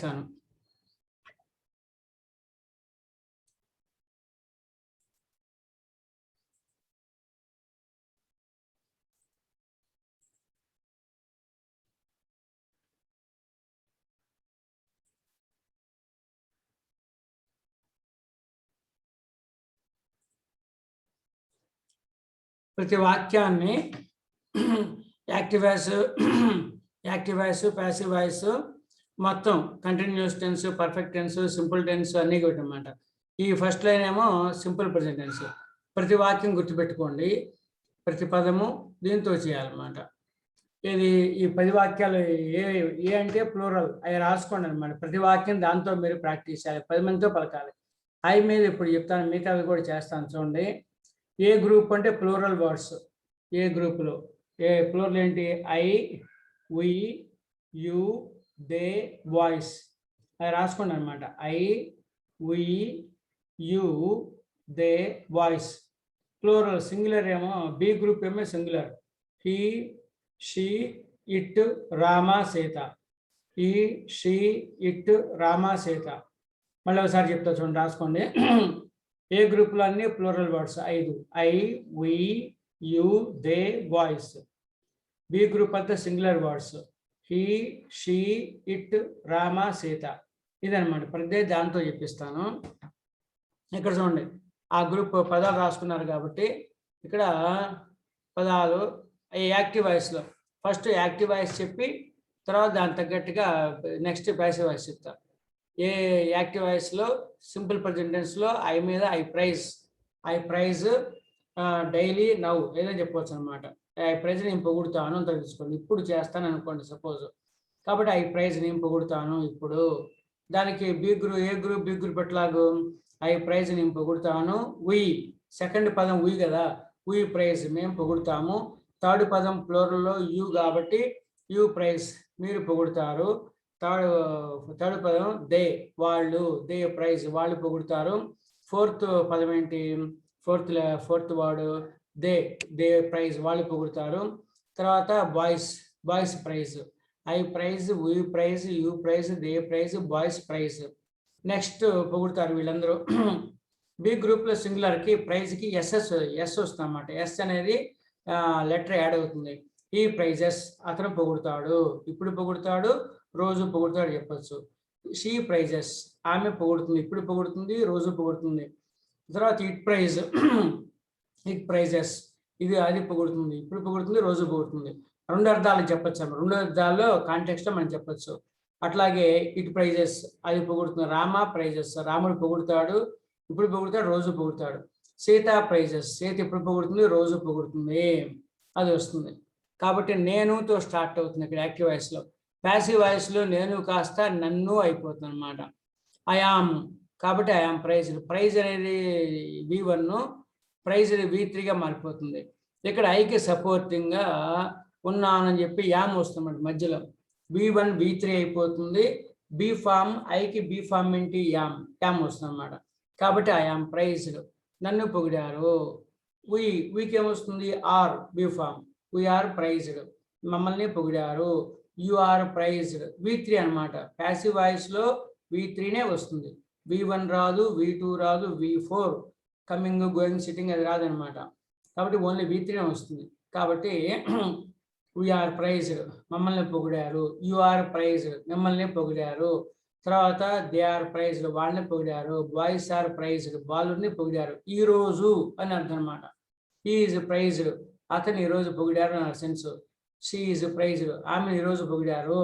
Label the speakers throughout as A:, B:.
A: చేస్తాను. ప్రతి వాక్యాన్ని యాక్టివ్ వాయిస్ ప్యాసివ్ వాయిస్ మొత్తం continuous tense, perfect tense, simple tense అన్నీ కొట్టమాట. ఈ ఫస్ట్ లైన్ ఏమో సింపుల్ ప్రెజెంట్ టెన్స్. ప్రతి వాక్యం గుర్తుపెట్టుకోండి, ప్రతి పదము దీంతో చేయాలన్నమాట. ఇది ఈ 10 వాక్యాలు ఏ అంటే ప్లూరల్, అవి రాసుకోండి అనమాట. ప్రతి వాక్యం దాంతో మీరు ప్రాక్టీస్ చేయాలి, 10 మందితో పలకాలి. ఐ మీద ఇప్పుడు చెప్తాను, మిగతావి కూడా చేస్తాను చూడండి. ఏ గ్రూప్ అంటే ప్లూరల్ వర్డ్స్. ఏ గ్రూపులో ఏ ప్లూరల్ ఏంటి? I, we, you, they, boys. అది రాసుకోండి అనమాట. I, we, you, they, boys. Plural singular ఏమో బి గ్రూప్ ఏమో singular. He, she, it, Rama, Sita. He, she, it, Rama, Sita. మళ్ళీ ఒకసారి చెప్తా చూడండి, రాసుకోండి. ఏ గ్రూప్లో అన్ని plural words 5. I, we, you, they, boys. B group అంతా singular words. He, she, it, Rama, Sita. ఇదనమాట. ప్రతి దాంతో చెప్పిస్తాను. ఇక్కడ చూడండి, ఆ గ్రూప్ పదాలు రాసుకున్నారు కాబట్టి ఇక్కడ పదాలు యాక్టివ్ వాయిస్లో ఫస్ట్ యాక్టివ్ వాయిస్ చెప్పి తర్వాత దాని తగ్గట్టుగా నెక్స్ట్ ప్యాసివ్ వాయిస్ చెప్తారు. ఏ యాక్టివ్ వాయిస్లో సింపుల్ ప్రెజెంట్ టెన్స్లో ఐ మీద ఐ ప్రైజ్ డైలీ నౌ ఏదో చెప్పవచ్చు అనమాట. ఐ ప్రైజ్ నేను పొగుడుతాను అంత తీసుకోండి. ఇప్పుడు చేస్తాను అనుకోండి సపోజ్. కాబట్టి ఐ ప్రైజ్ నేను పొగుడుతాను ఇప్పుడు. దానికి ఏ గ్రూప్ బి గ్రూప్ ఎట్లాగూ ఐ ప్రైజ్ నేను పొగుడుతాను. వి సెకండ్ పదం వి కదా, వి ప్రైజ్ మేము పొగుడుతాము. థర్డ్ పదం ప్లూరల్లో యు కాబట్టి యు ప్రైజ్ మీరు పొగుడుతారు. థర్డ్ పదం దే వాళ్ళు, దే ప్రైజ్ వాళ్ళు పొగుడుతారు. ఫోర్త్ పదం ఏంటి? ఫోర్త్ వర్డ్ దే ప్రైజ్ వాళ్ళు పొగుడుతారు. తర్వాత boys praise. I praise, we praise, you praise, they praise, boys praise. Next పొగుడుతారు వీళ్ళందరూ. బి గ్రూప్లో సింగులర్కి ప్రైజ్కి ఎస్ వస్తుంది అన్నమాట. ఎస్ అనేది లెటర్ యాడ్ అవుతుంది. ఈ ప్రైజెస్ అతను పొగుడుతాడు, ఇప్పుడు పొగుడుతాడు, రోజు పొగుడుతాడు చెప్పచ్చు. షీ ప్రైజెస్ ఆమె పొగుడుతుంది, ఇప్పుడు పొగుడుతుంది, రోజు పొగుడుతుంది. తర్వాత ఇట్ ప్రైజెస్ అది పొగుడుతుంది, ఇప్పుడు పొగుడుతుంది, రోజు పొగుడుతుంది. 2 అర్థాలు చెప్పచ్చు. 2 అర్థాల్లో కాంటెక్స్ట్ మనం చెప్పచ్చు. అట్లాగే ఇట్ ప్రైజెస్ అది పొగుడుతుంది. రామ ప్రైజెస్ రాముడు పొగుడుతాడు, ఇప్పుడు పొగుడుతాడు, రోజు పొగుడుతాడు. సీత ప్రైజెస్ సీత ఇప్పుడు పొగుడుతుంది, రోజు పొగుడుతుంది, అది వస్తుంది. కాబట్టి నేనుతో స్టార్ట్ అవుతుంది ఇక్కడ యాక్టివ్ వాయిస్లో. ప్యాసివ్ వాయిస్లో నేను కాస్త నన్ను అయిపోతుంది అనమాట. ఐఆమ్ కాబట్టి ఐఆమ్ ప్రైజ్ అనేది V1, ప్రైజ్ V3గా మారిపోతుంది. ఇక్కడ ఐకి సపోర్టింగ్గా ఉన్నానని చెప్పి యామ్ వస్తుంది మధ్యలో. V1 V3 అయిపోతుంది. బి ఫామ్ ఐకి బి ఫామ్ ఏంటి? యామ్ వస్తుంది అన్నమాట. కాబట్టి ఐఆమ్ ప్రైజ్డ్ నన్ను పొగిడారు. వీకి ఏమొస్తుంది? Are be form we are praised మమ్మల్ని పొగిడారు. యు ఆర్ ప్రైజ్డ్ V3 అనమాట. ప్యాసివ్ వాయిస్లో V3నే వస్తుంది. V1 రాదు, V2 రాదు, V4 కమింగ్ గోయింగ్ సిట్టింగ్ అది రాదనమాట. కాబట్టి ఓన్లీ V3నే వస్తుంది. కాబట్టి వీఆర్ ప్రైజ్డ్ మమ్మల్ని పొగిడారు. యు ఆర్ ప్రైజ్డ్ మిమ్మల్ని పొగిడారు. తర్వాత దే ఆర్ ప్రైజ్డ్ వాళ్ళని పొగిడారు. బాయ్స్ ఆర్ ప్రైజ్డ్ వాళ్ళని పొగిడారు. ఈ రోజు అని అర్థం అనమాట. హీ ఈజ్ ప్రైజ్డ్ అతను ఈరోజు పొగిడారు అని సెన్స్. షీ ఈజ్ ప్రైజ్డ్ ఆమె ఈరోజు పొగిడారు.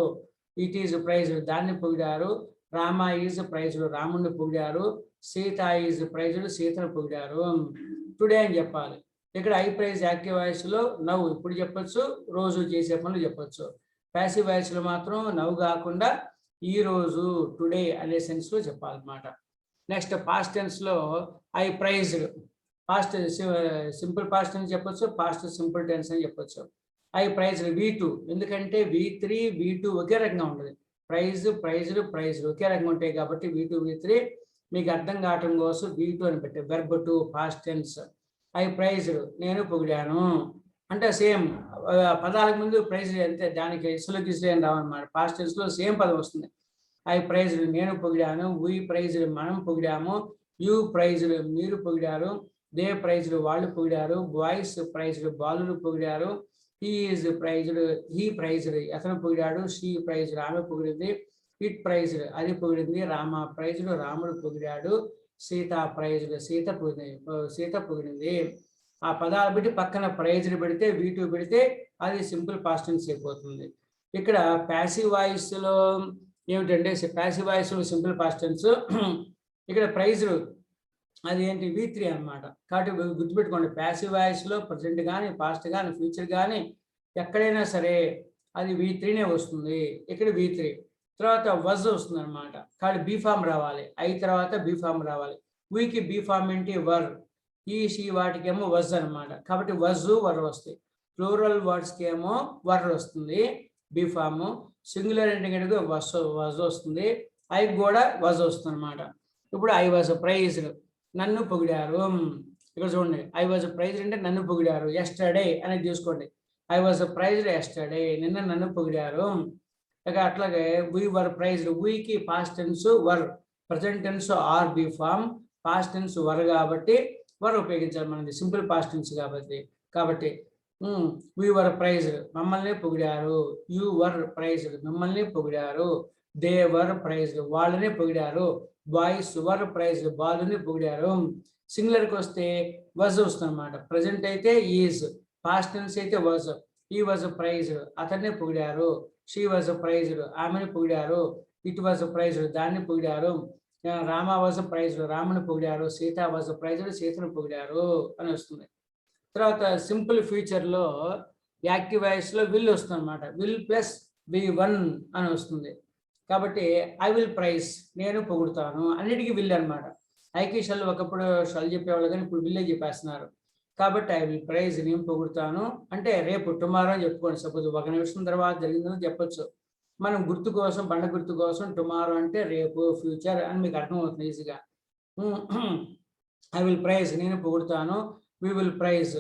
A: ఇట్ ఈజ్ ప్రైజ్డ్ దాన్ని పొగిడారు. రామ ఈజ్ ప్రైజ్డ్ రాముడిని పొగిడారు. సీత ఈజ్ ప్రైజ్డ్ సీతను పొగిడారు. టుడే అని చెప్పాలి. ఇక్కడ ఐ ప్రైజ్ యాక్టివ్ వాయిస్లో నవ్వు ఇప్పుడు చెప్పచ్చు, రోజు చేసే పనులు చెప్పచ్చు. ప్యాసివ్ వాయిస్లో మాత్రం నవ్వు కాకుండా ఈ రోజు టుడే అనే సెన్స్లో చెప్పాలన్నమాట. నెక్స్ట్ పాస్ట్ టెన్స్లో I praised past simple past tense చెప్పచ్చు, పాస్ట్ సింపుల్ టెన్స్ అని చెప్పచ్చు. ఐ ప్రైజ్డ్ V2 ఎందుకంటే V3 V2 ఒకే రకంగా ఉంటుంది. ప్రైజ్డ్ ఒకే రకంగా ఉంటాయి కాబట్టి V2 V3 మీకు అర్థం కావటం కోసం V2 అని పెట్టే verb 2 past tense. I praised నేను పొగిడాను అంటే సేమ్ పదాలకు ముందు ప్రైజ్ అంతే, దానికి ఇసులు గిసులు ఏం రావన్నమాట. పాస్ట్ టెన్స్లో సేమ్ పదం వస్తుంది. ఐ ప్రైజ్డ్ నేను పొగిడాను, వి ప్రైజ్డ్ మనం పొగిడాము, యు ప్రైజ్డ్ మీరు పొగిడారు, దే ప్రైజ్డ్ వాళ్ళు పొగిడారు, బాయ్స్ ప్రైజ్డ్ బాలులు పొగిడారు, he is praised he praised అతను పొగిడాడు, షీ ప్రైజ్డ్ ఆమె పొగిడింది, ఇట్ ప్రైజ్డ్ అది పొగిడింది, రామ ప్రైజ్డ్ రాముడు పొగిడాడు, సీత ప్రైజ్డ్ సీత పొగిడింది. ఆ పదాలు పెట్టి పక్కన ప్రైజ్డ్ పెడితే V2 పెడితే అది సింపుల్ పాస్ట్ టెన్స్ అయిపోతుంది. ఇక్కడ ప్యాసివ్ వాయిస్ లో ఏమిటంటే ప్యాసివ్ వాయిస్ లో సింపుల్ పాస్ట్ టెన్స్, ఇక్కడ ప్రైజ్డ్ అది ఏంటి V3 అన్నమాట. కాబట్టి గుర్తుపెట్టుకోండి, ప్యాసివ్ వాయిస్ లో ప్రజెంట్ కానీ పాస్ట్ కానీ ఫ్యూచర్ కానీ ఎక్కడైనా సరే అది V3నే వస్తుంది. ఇక్కడ V3 తర్వాత వజ్ వస్తుంది అనమాట. కాబట్టి బీ ఫామ్ రావాలి, ఐ తర్వాత బీ ఫామ్ రావాలి. వీకి బీ ఫామ్ ఏంటి వర్, ఈ షీ వాటికేమో వజ్ అనమాట. కాబట్టి వజ్ వర్ వస్తాయి. ప్లూరల్ వర్డ్స్కి ఏమో వర్ వస్తుంది be form, singular integrated was వస్తుంది, ఐ కూడా వజ్ వస్తుంది అనమాట. ఇప్పుడు ఐ వాజ్ ప్రైజ్డ్ నన్ను పొగిడారు. ఇక్కడ చూడండి, ఐ వాజ్ ప్రైజ్డ్ అంటే నన్ను పొగిడారు. ఎస్టర్డే అనేది చూసుకోండి, ఐ వాజ్ ప్రైజ్డ్ ఎస్టర్డే నిన్న నన్ను పొగిడారు. ఇక అట్లాగే వీ వర్ ప్రైజ్డ్, వీకి past tense were, present tense are be form, past tense were కాబట్టి వర్ ఉపయోగించాలి మనది సింపుల్ పాస్ట్ టెన్స్ కాబట్టి వీ వర్ ప్రైజ్డ్ మమ్మల్ని పొగిడారు, యు వర్ ప్రైజ్డ్ మిమ్మల్ని పొగిడారు, దే వర్ ప్రైజ్డ్ వాళ్ళని పొగిడారు, బాయ్స్ వర్ ప్రైజ్డ్ బాలుని పొగిడారు. సింగులర్కి వస్తే వజ్ వస్తుంది అనమాట. ప్రజెంట్ అయితే ఈజ్, పాస్ట్ టెన్స్ అయితే వజ్, ఈ వాజ్ ప్రైజ్డ్ అతన్ని పొగిడారు, షీ వాజ్ ప్రైజ్డ్ ఆమెను పొగిడారు, ఇట్ వాజ్ ప్రైజ్డ్ దాన్ని పొగిడారు, రామ వాజ్ ప్రైజ్డ్ రాముని పొగిడారు, సీత వాజ్ ప్రైజ్డ్ సీతను పొగిడారు అని వస్తుంది. తర్వాత సింపుల్ ఫ్యూచర్లో యాక్టివ్ వాయిస్లో విల్ వస్తుంది అనమాట. విల్ ప్లస్ V1 అని వస్తుంది. కాబట్టి ఐ విల్ ప్రైజ్ నేను పొగుడుతాను, అన్నిటికీ విల్ అనమాట. ఐకి షల్ ఒకప్పుడు షల్ చెప్పేవాళ్ళు కానీ ఇప్పుడు విల్లే చెప్పేస్తున్నారు. కాబట్టి ఐ విల్ ప్రైజ్ నేను పొగుడుతాను అంటే రేపు టుమారో అని చెప్పుకోండి. సపోజ్ 1 నిమిషం తర్వాత జరిగిందని చెప్పొచ్చు. మనం గుర్తు కోసం బండ గుర్తు కోసం టుమారో అంటే రేపు ఫ్యూచర్ అని మీకు అర్థమవుతుంది ఈజీగా. ఐ విల్ ప్రైజ్ నేను పొగుడుతాను, వి విల్ ప్రైజ్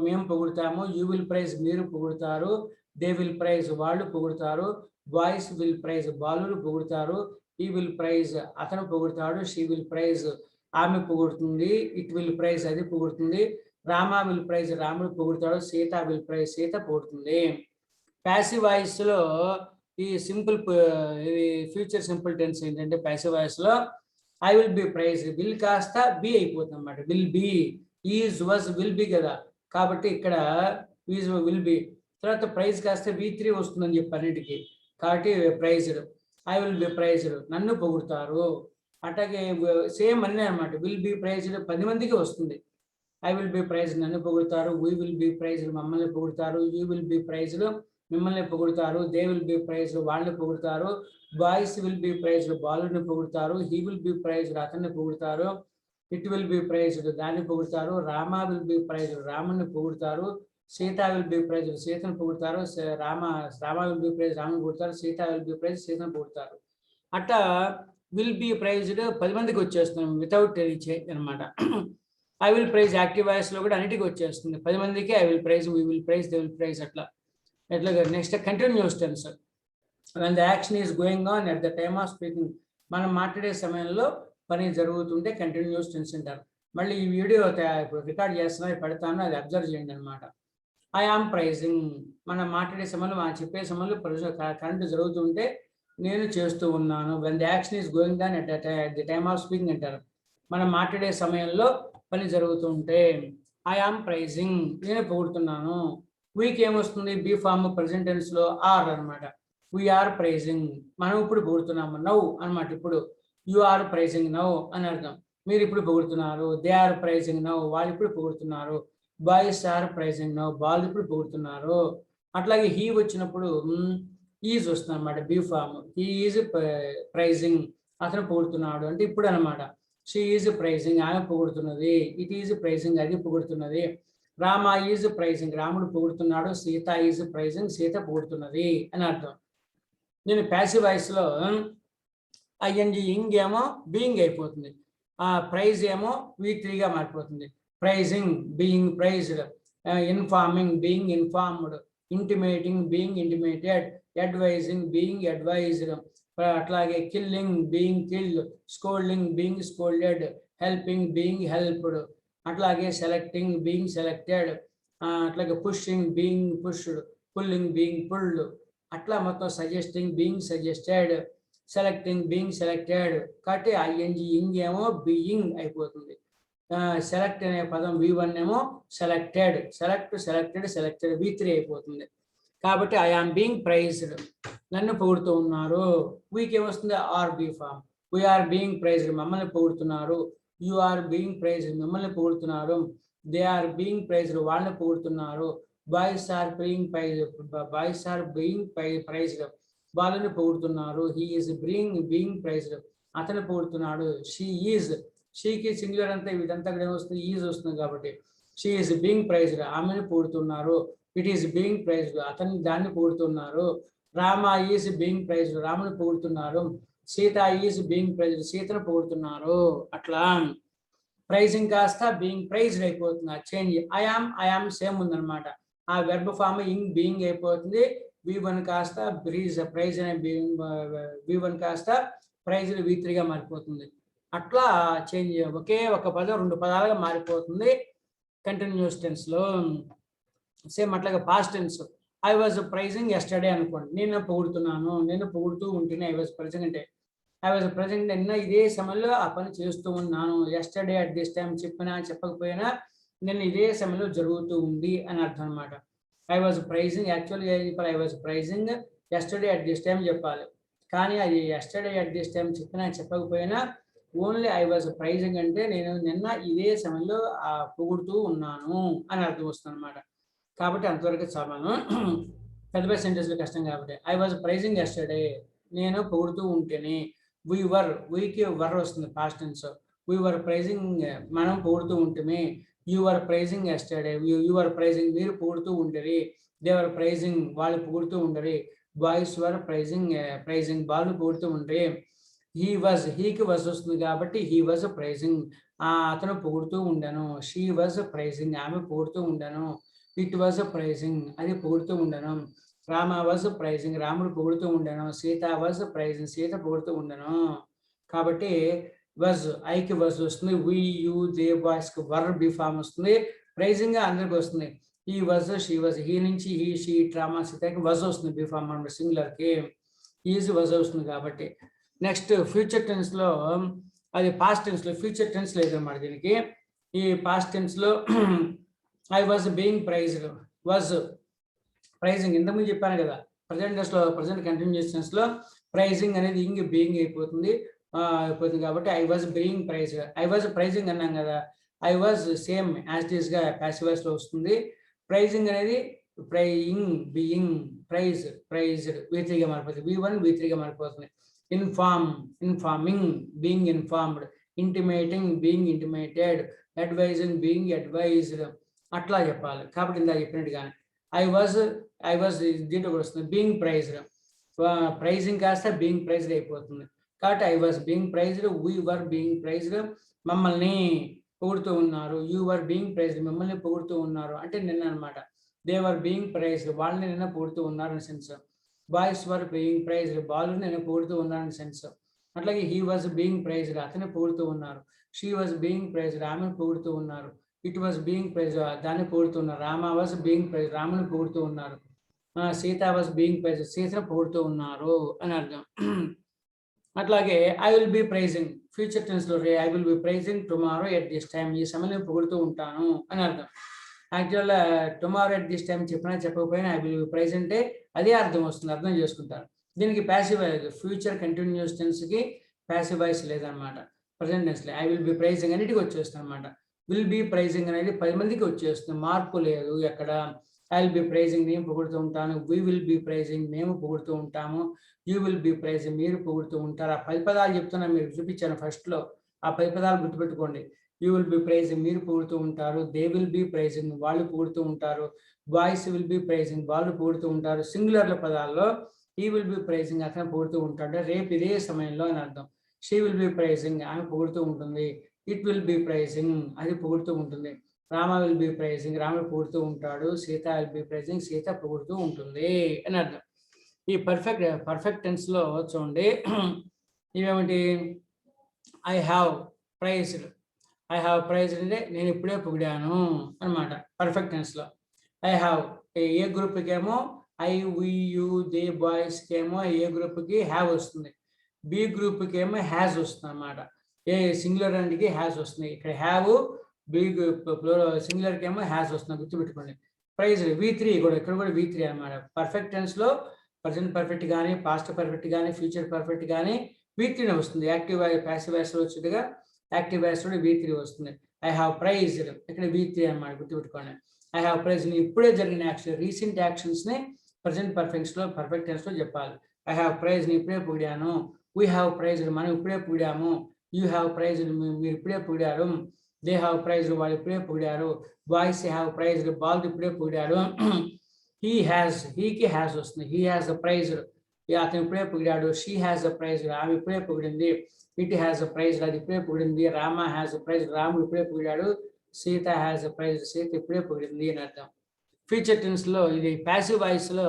A: మేము పొగుడుతాము, యూ విల్ ప్రైజ్ మీరు పొగుడుతారు, దే విల్ ప్రైజ్ వాళ్ళు పొగుడుతారు, బాయ్స్ విల్ ప్రైజ్ బాలులు పొగుడుతారు, ఈ విల్ ప్రైజ్ అతను పొగుడుతాడు, షీ విల్ ప్రైజ్ ఆమె పొగుడుతుంది, ఇట్ విల్ ప్రైజ్ అది పొగుడుతుంది, రామ విల్ ప్రైజ్ రాముడు పొగుడుతాడు, సీత విల్ ప్రైజ్ సీత పొగుడుతుంది. ప్యాసివ్ వాయిస్ లో ఈ సింపుల్ ఫ్యూచర్ సింపుల్ టెన్స్ ఏంటంటే ప్యాసివ్ వాయిస్ లో I will be praise will కాస్త బి అయిపోతుంది అన్నమాట. Will be is was will be కదా, కాబట్టి ఇక్కడ ఈజ్ విల్ బి తర్వాత ప్రైజ్ కాస్త V3 వస్తుందని చెప్పి అన్నిటికీ. కాబట్టి praised I will be praised నన్ను పొగుడుతారు. అట్లాగే సేమ్ అన్నీ అనమాట. విల్ బి ప్రైజ్డ్ 10 మందికి వస్తుంది. ఐ విల్ బి ప్రైజ్డ్ నన్ను పొగుడుతారు, వీ విల్ బి ప్రైజ్డ్ మమ్మల్ని పొగుడుతారు, యూ విల్ బి ప్రైజ్డ్ మిమ్మల్ని పొగుడుతారు, దే విల్ బి ప్రైజ్డ్ వాళ్ళని పొగుడుతారు, బాయ్స్ విల్ బి ప్రైజ్డ్ బాలుని పొగుడుతారు, హీ విల్ బి ప్రైజ్డ్ అతన్ని పొగుడుతారు, ఇట్ విల్ బి ప్రైజ్డ్ దాన్ని పొగుడుతారు, Rama will be praised రాముని పొగుడుతారు, Sita will be praised సీతను పొగుడుతారు, Rama will be praised రాముని పొగుడుతారు, Sita will be praised సీతను పొగుడుతారు. అట్లా విల్ బి ప్రైజ్డ్ 10 మందికి వచ్చేస్తున్నాం వితౌట్ చేంజ్ అనమాట. I will praise active voice లో కూడా అన్నిటికీ వచ్చేస్తుంది 10 మందికి. I will praise, we will praise, they will praise అట్లా. Next continuous tense. when the action is going on at the time of speaking, మనం మాట్లాడే సమయంలో పని జరుగుతుంటే కంటిన్యూస్ టెన్స్ అంటారు. మళ్ళీ ఈ వీడియో ఇప్పుడు రికార్డ్ చేస్తున్నా పెడతాను, అది అబ్జర్వ్ చేయండి అనమాట. ఐ ఆమ్ ప్రైజింగ్ మనం మాట్లాడే సమయంలో మనం చెప్పే సమయంలో కరెంట్ జరుగుతుంటే నేను చేస్తూ ఉన్నాను. when the action is going on at the time of speaking అంటారు. మనం మాట్లాడే సమయంలో పని జరుగుతుంటే ఐ ఆమ్ ప్రైజింగ్ నేను పొగుడుతున్నాను. వీక్ ఏమొస్తుంది బీ ఫామ్ ప్రెసెంట్ టెన్స్ లో ఆర్ అనమాట. వీఆర్ ప్రైజింగ్ మనం ఇప్పుడు పొగుడుతున్నాము, నౌ అనమాట. ఇప్పుడు యు ఆర్ ప్రైజింగ్ నౌ అని అర్థం. మీరు ఇప్పుడు పొగుడుతున్నారు, దే ఆర్ ప్రైజింగ్ నౌ వాళ్ళు ఇప్పుడు పొగుడుతున్నారు, బాయ్స్ ఆర్ ప్రైజింగ్ నౌ వాళ్ళు ఇప్పుడు పొగుడుతున్నారు. అట్లాగే హీ వచ్చినప్పుడు ఈజ్ వస్తుంది అనమాట be form. He is praising అతను పొగుడుతున్నాడు అంటే ఇప్పుడు అనమాట. షీ ఈజ్ ప్రైజింగ్ ఆమె పొగుడుతున్నది, ఇట్ ఈజ్ ప్రైజింగ్ అది పొగుడుతున్నది, రామ ఈజ్ ప్రైజింగ్ రాముడు పొగుడుతున్నాడు, సీత ఈజ్ ప్రైజింగ్ సీత పొగుడుతున్నది అని అర్థం. నేను ప్యాసివ్ వాయిస్ లో ఐఎన్జి ఇంగ్ ఏమో బీయింగ్ అయిపోతుంది, ప్రైజ్ ఏమో V3గా మారిపోతుంది. Praising being praised, informing being informed, intimating being intimated, advising being advised, అట్లాగే killing being killed, scolding being scolded, helping being helped, అట్లాగే సెలెక్టింగ్ బీయింగ్ సెలెక్టెడ్, అట్లాగే pushing being pushed, pulling being pulled, అట్లా మొత్తం suggesting being suggested, selecting being selected. కాబట్టి ING ing ఏమో being అయిపోతుంది. Select అనే పదం V1 ఏమో selected, select selected selected V3 అయిపోతుంది. కాబట్టి ఐ ఆమ్ బీయింగ్ ప్రైజ్డ్, నన్ను పొగుడుతూ ఉన్నారు. వీక్ ఏమొస్తుంది are be form. We are being praised, మమ్మల్ని పొగుడుతున్నారు. యు ఆర్ బీయింగ్ ప్రైజ్డ్, మిమ్మల్ని పొగుడుతున్నారు. దే ఆర్ బీయింగ్ ప్రైజ్డ్, వాళ్ళని పొగుడుతున్నారు. బాయ్స్ ఆర్ బీయింగ్ ప్రైజ్డ్, వాళ్ళని పొగుడుతున్నారు. హీ ఈజ్ బీయింగ్ ప్రైజ్డ్, అతను పొగుడుతున్నాడు. షీ ఈజ్, షీకి సింగులర్ అంతా వీటంతా కూడా ఏమొస్తుంది ఈజ్ వస్తుంది కాబట్టి షీ ఈజ్ బీయింగ్ ప్రైజ్డ్, ఆమెను పొగుడుతున్నారు. ఇట్ ఈస్ బీయింగ్ ప్రైజ్డ్, అతన్ని దాన్ని పొగుడుతున్నారు. రామ ఈజ్ బీయింగ్ ప్రైజ్డ్, రాముని పొగుడుతున్నారు. సీత ఈజ్ బీయింగ్ ప్రైజ్డ్, సీతను పొగుడుతున్నారు. అట్లా ప్రైజింగ్ కాస్త బీయింగ్ ప్రైజ్డ్ అయిపోతుంది. ఆ చేంజ్ ఐ ఆమ్ సేమ్ ఉందన్నమాట. ఆ వెర్బ్ ఫామ్ ఇంగ్ బీయింగ్ అయిపోతుంది. V1 కాస్త ప్రైజ్ అనే V1 కాస్త ప్రైజ్డ్ V3 గా మారిపోతుంది. అట్లా చేంజ్, ఒకే ఒక పదం 2 పదాలుగా మారిపోతుంది కంటిన్యూస్ టెన్స్ లో. సేమ్ అట్లాగే past tense, I was praising yesterday అనుకోండి, నేను పొగుడుతున్నాను, నేను పొగుడుతూ ఉంటేనే ఐ వాజ్ ప్రైజింగ్ అంటే ఐ వాజ్ ప్రైజింగ్ నిన్న ఇదే సమయంలో ఆ పని చేస్తూ ఉన్నాను. ఎస్టర్డే అట్ దిస్ టైం చెప్పినా చెప్పకపోయినా నేను ఇదే సమయంలో జరుగుతూ ఉంది అని అర్థం అనమాట. ఐ వాజ్ ప్రైజింగ్, యాక్చువల్గా I was praising yesterday at this time చెప్పాలి. కానీ అది ఎస్టర్డే అట్ దిస్ టైం చెప్పినా చెప్పకపోయినా ఓన్లీ ఐ వాజ్ ప్రైజింగ్ అంటే నేను నిన్న ఇదే సమయంలో పొగుడుతూ ఉన్నాను అని అర్థం వస్తుంది అనమాట. కాబట్టి అంతవరకు సమానం. పెద్ద పెద్ద సెంటెన్స్లు కష్టం కాబట్టి ఐ వాజ్ ప్రైజింగ్ ఎస్టర్డే, నేను పొగుడుతూ ఉంటేనే. వీకి వర్ వస్తుంది past tense. We were praising, మనం పొగుడుతూ ఉంటేనే. You are praising yesterday, you are praising, మీరు పొగుడుతూ ఉండరి. దే వర్ ప్రైజింగ్, వాళ్ళు పొగుడుతూ ఉండరి. బాయ్స్ వర్ ప్రైజింగ్, వాళ్ళు పొగుడుతూ ఉండరి. హీ వాజ్, హీకి వాజ్ వస్తుంది కాబట్టి హీ వాజ్ ప్రైజింగ్, అతను పొగుడుతూ ఉండను. షీ వాజ్ ప్రైజింగ్, ఆమె పొగుడుతూ ఉండను. ఇట్ వాజ్ ప్రైజింగ్, అది పొగుడుతూ ఉండను. రామ వాజ్ ప్రైజింగ్, రాముడు పొగుడుతూ ఉండను. సీత వాజ్ ప్రైజింగ్, సీత పొగుడుతూ ఉండను. కాబట్టి వాజ్, ఐకి వాజ్ వస్తుంది. వి యు దే బాయ్స్కి వర్ బి ఫామ్ వస్తుంది. ప్రైజింగ్ అందరికి వస్తుంది. ఈ వాజ్, షీ వాజ్, హీ నుంచి హీ, షీ, ఇట్, రామ, సీతకి వాజ్ వస్తుంది బి ఫామ్ అనమాట. సింగులర్కి ఈజ్ వాజ్ వస్తుంది కాబట్టి. నెక్స్ట్ ఫ్యూచర్ టెన్స్ లో, అది పాస్ట్ టెన్స్ లో, ఫ్యూచర్ టెన్స్ లేదన్నమాట దీనికి. ఈ పాస్ట్ టెన్స్ లో I was being praised, was praising ఇంతకుముందు చెప్పాను కదా. ప్రజెంట్ టెన్స్ లో, ప్రజెంట్ కంటిన్యూస్ టెన్స్ లో ప్రైజింగ్ అనేది ఇంగ్ బీయింగ్ అయిపోతుంది కాబట్టి I was being praised. I was praising అన్నాం కదా, I was same as it is గా పాసివ్ వాయిస్ లో వస్తుంది. ప్రైజింగ్ అనేది ప్రైయింగ్, బీయింగ్, ప్రైజ్డ్ V3 గా మారిపోతుంది. V1 V3 గా మారిపోతుంది. Inform, informing, being informed. Intimating, being intimated. Advising, being advised. అట్లా చెప్పాలి. కాబట్టి ఇందా చెప్పినట్టుగానే ఐ వాజ్ దీంట్లో కూడా వస్తుంది బీయింగ్ ప్రైజ్డ్. ప్రైజింగ్ కాస్త బీయింగ్ ప్రైజ్డ్ అయిపోతుంది. కాబట్టి I was being praised, we were being praised, మమ్మల్ని పొగుడుతూ ఉన్నారు. యూ వర్ బీయింగ్ ప్రైజ్డ్, మిమ్మల్ని పొగుడుతూ ఉన్నారు అంటే నిన్న అనమాట. దే వర్ బీయింగ్ ప్రైజ్డ్, వాళ్ళని నిన్న పొగుడుతూ ఉన్నారు అని sense. Boys were being praised, బాలు నేను పొగుడుతూ ఉన్నారని సెన్స్. అట్లాగే హీ వాజ్ బీయింగ్ ప్రైజ్డ్, అతను పొగుడుతూ ఉన్నారు. షీ వాజ్ బీయింగ్ ప్రైజ్డ్, ఆమెను పొగుడుతూ ఉన్నారు. ఇట్ వాజ్ బీయింగ్ ప్రైజ్డ్, దాన్ని పొగుడుతున్నారు. రామ వాజ్ బీయింగ్ ప్రైజ్డ్, రాముని పొగుడుతూ ఉన్నారు. సీత వాజ్ బీయింగ్ ప్రైజ్డ్, సీతను పొగుడుతూ ఉన్నారు అని అర్థం. అట్లాగే I will be praising, future tense లో I will be praising tomorrow at this time, ఈ సమయంలో పొగుడుతూ ఉంటాను అని అర్థం. యాక్చువల్గా టుమారో ఎట్ దిస్ టైం చెప్పినా చెప్పకపోయినా ఐ విల్ బి ప్రైజ్ అంటే అదే అర్థం వస్తుంది, అర్థం చేసుకుంటారు. దీనికి passive voice, future continuous tense కి ప్యాసివ్ వాయిస్ లేదనమాట. Present tense I will be praising అన్నిటికీ వచ్చేస్తుంది అనమాట. విల్ బి ప్రైజింగ్ అనేది 10 మందికి వచ్చేస్తుంది, మార్పు లేదు ఎక్కడ. ఐ విల్ బి ప్రైజింగ్, నేను పొగుడుతూ ఉంటాను. వీ విల్ బి ప్రైజింగ్, మేము పొగుడుతూ ఉంటాము. యూ విల్ బి ప్రైజింగ్, మీరు పొగుడుతూ ఉంటారు. ఆ 10 పదాలు చెప్తున్నా, మీరు చూపించాను ఫస్ట్ లో, ఆ 10 పదాలు గుర్తుపెట్టుకోండి. యూ విల్ బి ప్రైజింగ్, మీరు పొగుడుతూ ఉంటారు. దే విల్ బి ప్రైజింగ్, వాళ్ళు పొగుడుతూ ఉంటారు. బాయ్స్ విల్ బి ప్రైజింగ్, వాళ్ళు పొగుడుతూ ఉంటారు. సింగులర్ల పదాల్లో హీ విల్ బి ప్రైజింగ్, అతను పొగుడుతూ ఉంటాడు, రేపు ఇదే సమయంలో అని అర్థం. షీ విల్ బి ప్రైజింగ్, ఆమె పొగుడుతూ ఉంటుంది. ఇట్ విల్ బి ప్రైజింగ్, అది పొగుడుతూ ఉంటుంది. రామ విల్ బి ప్రైజింగ్, రాముడు పొగుడుతూ ఉంటాడు. Sita will be praising, Sita పొగుడుతూ ఉంటుంది అని అర్థం. ఈ పర్ఫెక్ట్ టెన్స్ లో చూడండి ఇవేమిటి, I have praised. I have praised అంటే నేను ఇప్పుడే పొగిడాను అనమాట పర్ఫెక్ట్ టెన్స్ లో. ఐ హ్యావ్ ఏ గ్రూప్కి ఏమో ఐ, వి, యు, దే, బాయ్స్కి ఏమో ఏ గ్రూప్కి హ్యావ్ వస్తుంది, బి గ్రూప్కి ఏమో హ్యాజ్ వస్తుంది అనమాట. ఏ సింగులర్ అండ్కి హ్యాజ్ వస్తుంది. ఇక్కడ హ్యావ్, బి సింగులర్కి ఏమో హ్యాజ్ వస్తుంది, గుర్తుపెట్టుకోండి. ప్రైజ్ V3 కూడా, ఇక్కడ కూడా V3 అనమాట. పర్ఫెక్ట్ టెన్స్ లో ప్రజెంట్ పర్ఫెక్ట్ కానీ, పాస్ట్ పర్ఫెక్ట్ కానీ, ఫ్యూచర్ పర్ఫెక్ట్ కానీ V3 వస్తుంది. యాక్టివ్ ప్యాసివ్ వాయిస్ వచ్చేట్టుగా యాక్టివ్ వాయిస్ కూడా V3 వస్తుంది. ఐ హ్యావ్ ప్రైజ్డ్ ఇక్కడ V3 అనమాట, గుర్తుపెట్టుకోండి. ఐ హ్యావ్ ప్రైజ్ ఇప్పుడే జరిగిన యాక్షన్, రీసెంట్ యాక్షన్స్ ని ప్రజెంట్ పర్ఫెక్ట్ టెన్స్ లో చెప్పాలి. ఐ హ్యావ్ ప్రైజ్ ఇప్పుడే పొగిడాను. వీ హ్యావ్ ప్రైజ్డ్ మనం ఇప్పుడే పొగిడాము. యూ హ్యావ్ ప్రైజ్డ్ మీరు ఇప్పుడే పొగిడారు. దే హ్యావ్ ప్రైజ్డ్ వాళ్ళు ఇప్పుడే పొగిడారు. బాయ్స్ హ్యావ్ ప్రైజ్డ్ బాల్ ఇప్పుడే పొగిడాడు. హీకి హ్యాస్ వస్తుంది. హీ హ్యాస్ ద ప్రైజ్డ్ అతను ఇప్పుడే పొగిడాడు. షీ హ్యాస్ ద ప్రైజ్డ్ ఆమె ఇప్పుడే పొగిడింది. ఇట్ హ్యాస్ ద ప్రైజ్డ్ అది ఇప్పుడే పొగిడింది. రామ హ్యాస్ ద ప్రైజ్డ్ రాముడు ఇప్పుడే పొగిడాడు. Sita has the praised Sita ఇప్పుడే పొగిడింది అని అర్థం. ఫ్యూచర్ టెన్స్ లో ఇది ప్యాసివ్ వాయిస్ లో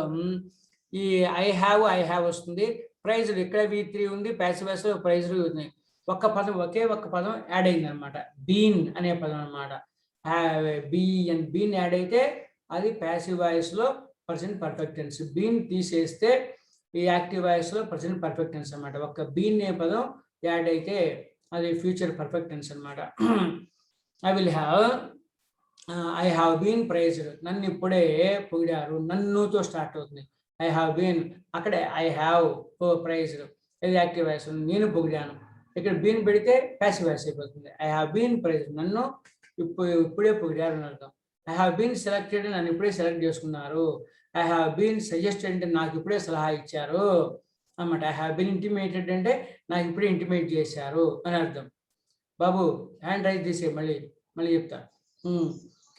A: ఈ ఐ హ్యావ్ వస్తుంది. ప్రైజ్డ్ ఇక్కడ V3 ఉంది. ప్యాసివ్ వాయిస్ లో ప్రైజ్డ్ ఉంది. ఒక్క పదం యాడ్ అయింది అనమాట, బీన్ అనే పదం అనమాట. బీన్ యాడ్ అయితే అది ప్యాసివ్ వాయిస్ లో ప్రజెంట్ పర్ఫెక్ట్ టెన్స్. బీన్ తీసేస్తే ఈ యాక్టివ్ వాయిస్ లో ప్రజెంట్ పర్ఫెక్ట్ టెన్స్ అనమాట. ఒక్క బీన్ అనే పదం యాడ్ అయితే అది ఫ్యూచర్ పర్ఫెక్ట్ టెన్స్ అనమాట. ఐ హ్యావ్ బీన్ ప్రైజ్డ్ నన్ను ఇప్పుడే పొగిడారు. నన్నుతో స్టార్ట్ అవుతుంది. ఐ హ్యావ్ బీన్ అక్కడే ఐ హ్యావ్ ప్రైజ్డ్ ఇది యాక్టివ్ వాయిస్, నేను పొగిడాను. ఇక్కడ బీన్ పెడితే ప్యాసివ్ వాయిస్ అయిపోతుంది. ఐ హ్యావ్ బీన్ ప్రైజ్డ్ నన్ను ఇప్పుడే పొగిడారు అని అర్థం. ఐ హ్యావ్ బీన్ సెలెక్టెడ్ నన్ను ఇప్పుడే సెలెక్ట్ చేసుకున్నారు. ఐ హ్యావ్ బీన్ సజెస్టెడ్ అంటే నాకు ఇప్పుడే సలహా ఇచ్చారు అన్నమాట. ఐ హ్యావ్ బీన్ ఇంటిమేటెడ్ అంటే నాకు ఇప్పుడే ఇంటిమేట్ చేశారు అని అర్థం. బాబు హ్యాండ్ రైజ్ చేసే మళ్ళీ చెప్తా.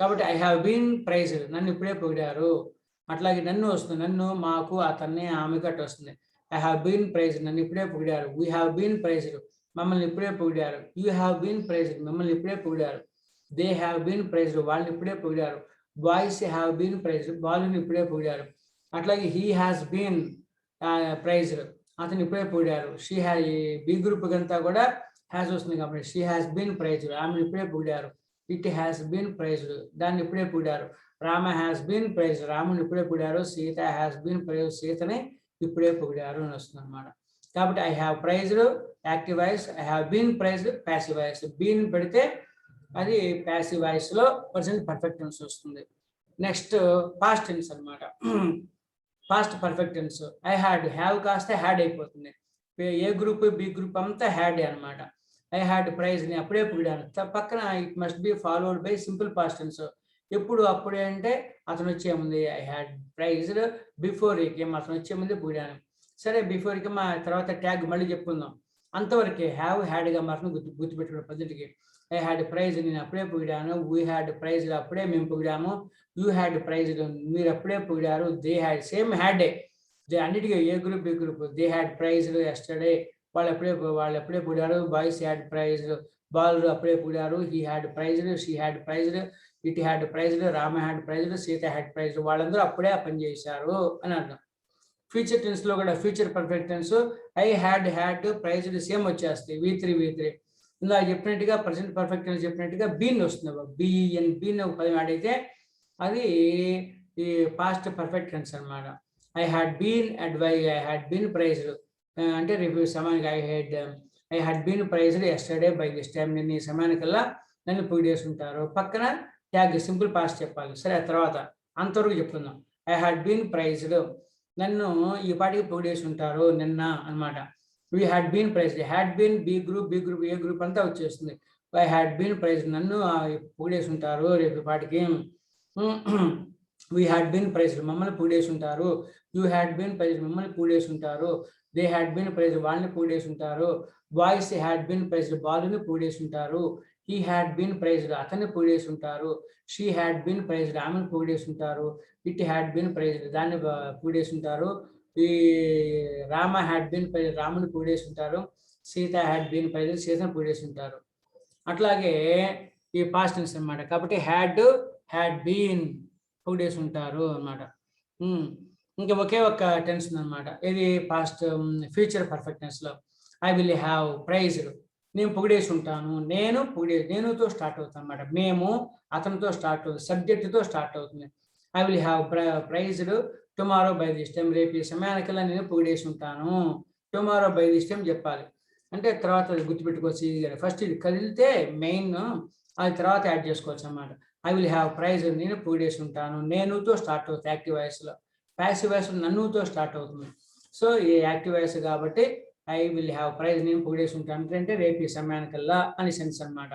A: కాబట్టి ఐ హ్యావ్ బీన్ ప్రైజ్డ్ నన్ను ఇప్పుడే పొగిడారు. అట్లాగే నన్ను వస్తుంది. నన్ను, మాకు, అతన్ని, ఆమె గట్టు వస్తుంది. ఐ హ్యావ్ బీన్ ప్రైజ్డ్ నన్ను ఇప్పుడే పొగిడారు. వీ హ్యావ్ బీన్ ప్రైజ్డ్ మమ్మల్ని ఇప్పుడే పొగిడారు. యూ హ్యావ్ బీన్ ప్రైజ్డ్ మిమ్మల్ని ఇప్పుడే పొగిడారు. దే హ్యావ్ బీన్ ప్రైజ్డ్ వాళ్ళని ఇప్పుడే పొగిడారు. బాయ్స్ హ్యావ్ బీన్ ప్రైజ్డ్ బాలుని ఇప్పుడే పొగిడారు. అట్లాగే హీ హ్యాస్ బీన్ ప్రైజ్డ్ అతను ఇప్పుడే పొగిడారు. షీ బి గ్రూప్ అంతా కూడా హ్యాస్ వస్తుంది కాబట్టి షీ హ్యాస్ బీన్ ప్రైజ్డ్ ఆమెను ఇప్పుడే పొగిడారు. ఇట్ హ్యాస్ బీన్ ప్రైజ్డ్ దాన్ని ఇప్పుడే పొగిడారు. రామ హ్యాస్ బీన్ ప్రైజ్డ్ రాముని ఇప్పుడే పొగిడారు. సీత హ్యాస్ బీన్ ప్రైజ్డ్ సీతని ఇప్పుడే పొగిడారు అని వస్తుంది అనమాట. కాబట్టి I have praised active voice, I have been praised passive voice. Been పెడితే అది ప్యాసివ్ వాయిస్ లో ప్రజెంట్ పర్ఫెక్ట్ టెన్స్ వస్తుంది. నెక్స్ట్ పాస్ట్ టెన్స్ అనమాట. Past perfect tense I have కాస్తే హ్యాడ్ అయిపోతుంది. ఏ గ్రూప్ బి గ్రూప్ అంతా హ్యాడ్ అనమాట. I had praise ని అప్పుడే పొగిడాను. పక్కన it must be followed by simple past tense. ఎప్పుడు అప్పుడే అంటే అతను వచ్చే ముందు ఐ హ్యాడ్ ప్రైజ్డ్ బిఫోర్ ఏం అతను వచ్చే ముందే పొగిడాను. సరే బిఫోర్కి మా తర్వాత ట్యాగ్ మళ్ళీ చెప్పుకుందాం. అంతవరకే హ్యావ్ హ్యాడ్గా మాత్రం గుర్తుపెట్టుకునే పద్ధతికి. ఐ హ్యాడ్ ప్రైజ్ నేను అప్పుడే పొగిడాను. వీ హ్యాడ్ ప్రైజ్ అప్పుడే మేము పొగిడాము. యూ హ్యాడ్ ప్రైజ్ మీరు అప్పుడే పొగిడారు. దే హ్యాడ్ సేమ్ హ్యాడే అన్నిటికీ A group B group. They had praise yesterday వాళ్ళు ఎప్పుడే పొగిడారు. బాయ్స్ హ్యాడ్ ప్రైజ్ బాల్ అప్పుడే పొగిడారు. He had praised she had praised it had praised Rama had praised Sita had praised వాళ్ళందరూ అప్పుడే పని చేశారు అని అర్థం. ఫ్యూచర్ టెన్స్ లో కూడా future perfect tense I had praised same వచ్చేస్తాయి. V3 ఇందులో చెప్పినట్టుగా ప్రజెంట్ పర్ఫెక్ట్ టెన్స్ చెప్పినట్టుగా బీన్ వస్తుంది. బీన్ ఒక పదం యాడ్ అయితే అది ఈ పాస్ట్ పర్ఫెక్ట్ టెన్స్ అనమాట. ఐ హ్యాడ్ బీన్ ప్రైజ్డ్ అంటే రేపు సమయానికి I had been praised yesterday by this time నేను ఈ సమయానికల్లా నన్ను పొగిడేసి ఉంటారు. పక్కన ట్యాగ్ సింపుల్ పాస్ట్ చెప్పాలి. సరే ఆ తర్వాత అంతవరకు చెప్తున్నాం. ఐ హ్యాడ్ బీన్ ప్రైజ్డ్ నన్ను ఈ పాటికి పొగిడేసి ఉంటారు నిన్న అనమాట. We had been praised had been B group A group అంతా వచ్చేస్తుంది. ఐ హ్యాడ్ బీన్ ప్రైజ్డ్ నన్ను పొగిడేసి ఉంటారు రేపు పాటికి. వీ హ్యాడ్ బీన్ ప్రైజ్డ్ మమ్మల్ని పొగిడేసి ఉంటారు. యూ హ్యాడ్ బీన్ ప్రైజ్డ్ మిమ్మల్ని పొగిడేసి ఉంటారు. దే హ్యాడ్ బీన్ ప్రైజ్డ్ వాళ్ళని పొగిడేసి ఉంటారు. బాయ్స్ హ్యాడ్ బీన్ ప్రైజ్డ్ బాలుని పొగిడేసి ఉంటారు. హీ హ్యాడ్ బీన్ ప్రైజ్డ్ అతన్ని పొగిడేసి ఉంటారు. షీ హ్యాడ్ బీన్ ప్రైజ్డ్ ఆమెను పొగిడేసి ఉంటారు. ఇట్ హ్యాడ్ బీన్ ప్రైజ్డ్ దాన్ని పొగిడేసి ఉంటారు. ఈ రామ హ్యాడ్ బీన్ ప్రైజ్డ్ రాముని పొగిడేసి ఉంటారు. సీత హ్యాడ్ బీన్ ప్రైజ్డ్ సీతను పొగిడేసి ఉంటారు. అట్లాగే ఈ పాస్ట్ టెన్స్ అనమాట. కాబట్టి హ్యాడ్ బీన్ పొగిడేసి ఉంటారు అనమాట. ఇంకా ఒకే ఒక టెన్స్ ఉందన్నమాట. ఇది పాస్ట్ ఫ్యూచర్ పర్ఫెక్ట్ టెన్స్లో ఐ విల్ హ్యావ్ ప్రైజ్డ్, నేను పొగిడేసి ఉంటాను, నేనుతో స్టార్ట్ అవుతుంది అనమాట. మేము అతనితో స్టార్ట్ అవుతుంది, సబ్జెక్టుతో స్టార్ట్ అవుతుంది. I will have praised tomorrow by this time, రేపు ఈ సమయానికల్లా నేను పొగిడేసి ఉంటాను. టుమారో బై దిస్ టైం చెప్పాలి అంటే తర్వాత గుర్తుపెట్టుకోవచ్చు. ఫస్ట్ ఇది కదిలితే మెయిన్, అది తర్వాత యాడ్ చేసుకోవచ్చు అన్నమాట. ఐ విల్ హ్యావ్ ప్రైజ్, నేను పొగిడేసి ఉంటాను, నేనుతో స్టార్ట్ అవుతుంది యాక్టివ్ వాయిస్లో. ప్యాసివ్ వాయిస్ నన్నుతో స్టార్ట్ అవుతుంది. సో ఈ యాక్టివ్ వాయిస్ కాబట్టి ఐ విల్ హ్యావ్ ప్రైజ్, నేను పొగిడేసి ఉంటాను అంటే రేపు ఈ సమయానికల్లా అని సెన్స్ అనమాట.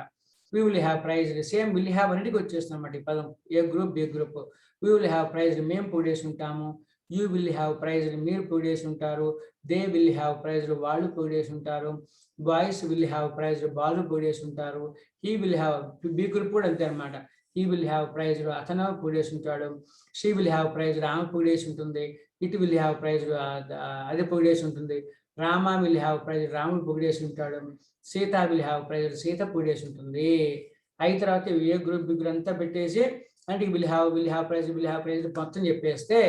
A: We will have praise, same will have అన్నిటికి వచ్చేస్తుంది అన్నమాట ఈ పదం. A group B group. We will have praise, మేము పొగిడేసి ఉంటాము. యూ విల్ హ్యావ్ ప్రైజ్, మీరు పొగిడేసి ఉంటారు. దే విల్ హ్యావ్ ప్రైజ్, వాళ్ళు పొగిడేసి ఉంటారు. బాయ్స్ విల్ హ్యావ్ ప్రైజ్, వాళ్ళు పొగిడేసి ఉంటారు. He will have, B group కూడా అంతే అనమాట. హీ విల్ హ్యావ్ ప్రైజ్, అతను పొగిడేసి ఉంటాడు. షీ విల్ హ్యావ్ ప్రైజ్, ఆమె పొగిడేసి ఉంటుంది. ఇట్ విల్ హ్యావ్ ప్రైజ్, అది పొగిడేసి ఉంటుంది. రామ విల్ హ్యావ్ ప్రైజ్, రాముడు పొగిడేసి ఉంటాడు. Sita will have praise, Sita పొగిడేసి ఉంటుంది. అయిన తర్వాత ఏ గ్రూప్ బి గ్రూప్ అంతా పెట్టేసి అంటే విల్ హ్యావ్ ప్రైజ్ మొత్తం చెప్పేస్తే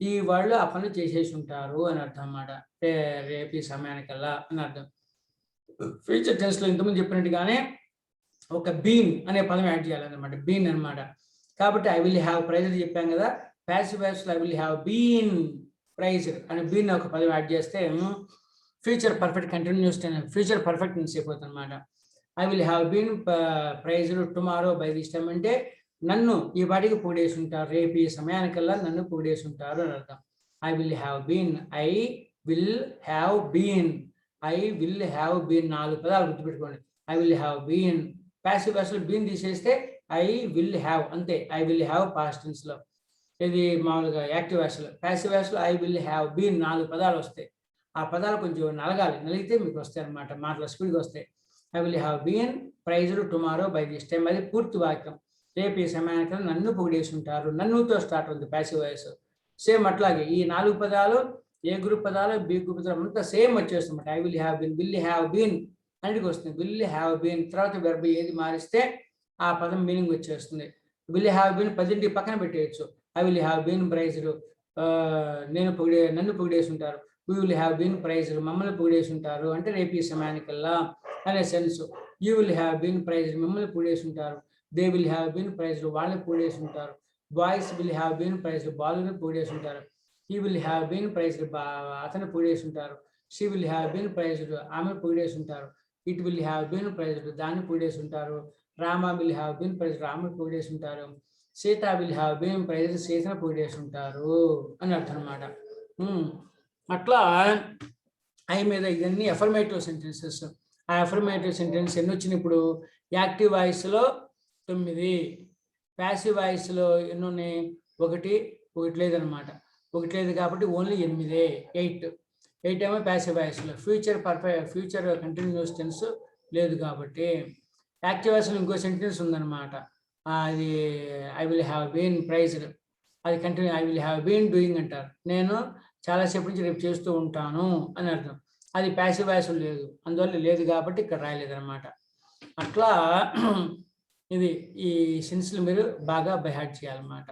A: ఈ వాళ్ళు ఆ పనులు చేసేసి ఉంటారు అని అర్థం అన్నమాట. రేపు ఈ సమయానికల్లా అని అర్థం. ఫ్యూచర్ టెన్స్లో ఇంతకుముందు చెప్పినట్టుగానే ఒక బీన్ అనే పదం యాడ్ చేయాలన్నమాట. బీన్ అనమాట. కాబట్టి ఐ విల్ హ్యావ్ ప్రైజ్ చెప్పాం కదా, ప్యాసివ్ వాయిస్లో I will have been praise అని బీన్ ఒక పదం యాడ్ చేస్తే future perfect continuous tense, future perfect tense అయిపోతుంది అనమాట. I will have been praised tomorrow by this time అంటే నన్ను ఈ వాటికి పొగిడేసి ఉంటారు, రేపు ఈ సమయానికల్లా నన్ను పొగిడేసి ఉంటారు అని అర్థం. I will have been, I will have been, I will have been 4 పదాలు గుర్తుపెట్టుకోండి. I will have been, passive voice been తీసేస్తే ఐ విల్ హ్యావ్ అంతే. ఐ విల్ హ్యావ్ పాస్ట్ టెన్స్లో. ఇది మామూలుగా యాక్టివ్ వాయిస్లో. ప్యాసివ్ వాయిస్లో ఐ విల్ హ్యావ్ బీన్ 4 పదాలు వస్తాయి. ఆ పదాలు కొంచెం నలగాలి, నలిగితే మీకు వస్తాయి అనమాట, మాటలు స్పీడ్గా వస్తాయి. I will have been praised tomorrow by this time, అది పూర్తి వాక్యం. రేపు ఈ సమయానికి నన్ను పొగిడేసి ఉంటారు, నన్నుతో స్టార్ట్ అవుతుంది ప్యాసివ్ వాయిస్. సేమ్ అట్లాగే ఈ 4 పదాలు ఏ గ్రూప్ పదాలు బి గ్రూప్ పదాలు అంతా సేమ్ వచ్చేస్తుంది. I will have been, will have been అన్నిటికి వస్తుంది. విల్ హ్యావ్ బీన్ తర్వాత వెర్బ్ ఏది మారిస్తే ఆ పదం మీనింగ్ వచ్చేస్తుంది. విల్ హ్యావ్ బీన్ 10 పక్కన పెట్టేయచ్చు. I will have been praised, నన్ను పొగిడేసి ఉంటారు. We will have been praised, మమ్మల్ని పొగిడేసి ఉంటారు అంటే రేపు ఈ సమయానికల్లా అనే sense. You will have been praised, మిమ్మల్ని పొగిడేసి ఉంటారు. They will have been praised, వాళ్ళని పొగిడేసి ఉంటారు. Boys will have been praised, బాలుని పొగిడేసి ఉంటారు. He will have been praised, అతను పొగిడేసి ఉంటారు. She will have been praised, ఆమె పొగిడేసి ఉంటారు. It will have been praised, దాన్ని పొగిడేసి ఉంటారు. Rama will have been praised, రాముని పొగిడేసి ఉంటారు. Sita will have been praised, సీతను పొగిడేసి ఉంటారు అని అర్థం అనమాట. అట్లా ఐ మీద ఇవన్నీ అఫర్మేటివ్ సెంటెన్సెస్. ఆ అఫర్మేటివ్ సెంటెన్స్ ఎన్ని వచ్చినాయి ఇప్పుడు? యాక్టివ్ వాయిస్లో 9, ప్యాసివ్ వాయిస్లో ఎన్ని ఉన్నాయి? 1 లేదనమాట. 1 లేదు కాబట్టి ఓన్లీ 8 ఏమో ప్యాసివ్ వాయిస్లో. ఫ్యూచర్ కంటిన్యూస్ టెన్స్ లేదు కాబట్టి. యాక్టివ్ వాయిస్లో ఇంకో సెంటెన్స్ ఉందన్నమాట, అది I will have been praised, అది continue. I will have been doing అంటారు, నేను చాలాసేపు నుంచి రేపు చేస్తూ ఉంటాను అని అర్థం. అది ప్యాసివ్ వాయిస్ లేదు, అందువల్ల లేదు కాబట్టి ఇక్కడ రాయలేదన్నమాట. అట్లా ఇది ఈ సెన్స్లు మీరు బాగా బైహార్ట్ చేయాలన్నమాట.